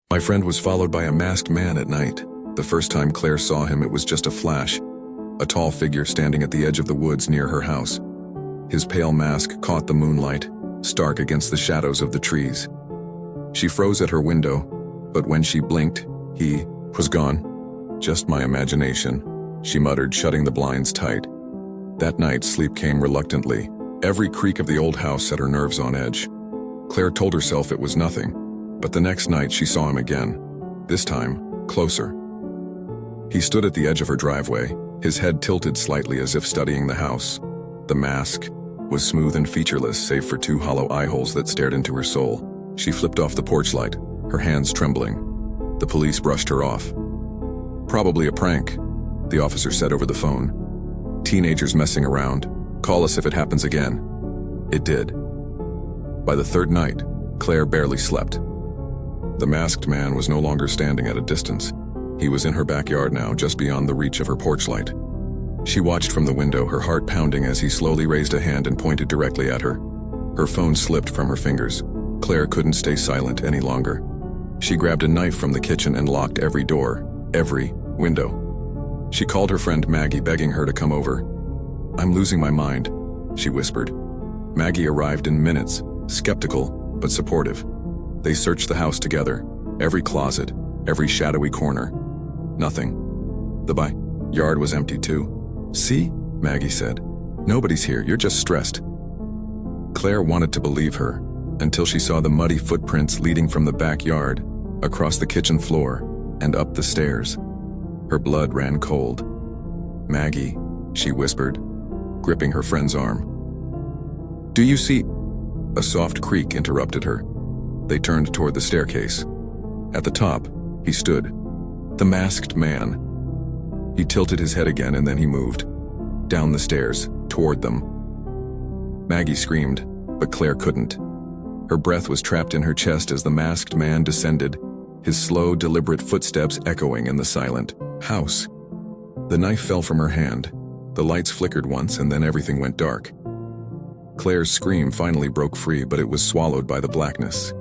My friend was followed by a masked man at night. The first time Claire saw him, it was just a flash. A tall figure standing at the edge of the woods near her house. His pale mask caught the moonlight, stark against the shadows of the trees. She froze at her window, but when she blinked, he was gone. Just my imagination, she muttered, shutting the blinds tight. That night, sleep came reluctantly. Every creak of the old house set her nerves on edge. Claire told herself it was nothing, but the next night she saw him again, this time closer. He stood at the edge of her driveway, his head tilted slightly as if studying the house. The mask was smooth and featureless save for two hollow eye holes that stared into her soul. She flipped off the porch light, her hands trembling. The police brushed her off. "Probably a prank," the officer said over the phone. "Teenagers messing around. Call us if it happens again." It did. By the third night, Claire barely slept. The masked man was no longer standing at a distance. He was in her backyard now, just beyond the reach of her porch light. She watched from the window, her heart pounding as he slowly raised a hand and pointed directly at her. Her phone slipped from her fingers. Claire couldn't stay silent any longer. She grabbed a knife from the kitchen and locked every door, every window. She called her friend Maggie, begging her to come over. "I'm losing my mind," she whispered. Maggie arrived in minutes, skeptical but supportive. They searched the house together, every closet, every shadowy corner. Nothing. The backyard was empty too. "See?" Maggie said. "Nobody's here, you're just stressed." Claire wanted to believe her, until she saw the muddy footprints leading from the backyard, across the kitchen floor, and up the stairs. Her blood ran cold. "Maggie," she whispered, gripping her friend's arm. "Do you see?" A soft creak interrupted her. They turned toward the staircase. At the top, he stood. The masked man. He tilted his head again and then he moved. Down the stairs, toward them. Maggie screamed, but Claire couldn't. Her breath was trapped in her chest as the masked man descended, his slow, deliberate footsteps echoing in the silent house. The knife fell from her hand. The lights flickered once and then everything went dark. Claire's scream finally broke free, but it was swallowed by the blackness.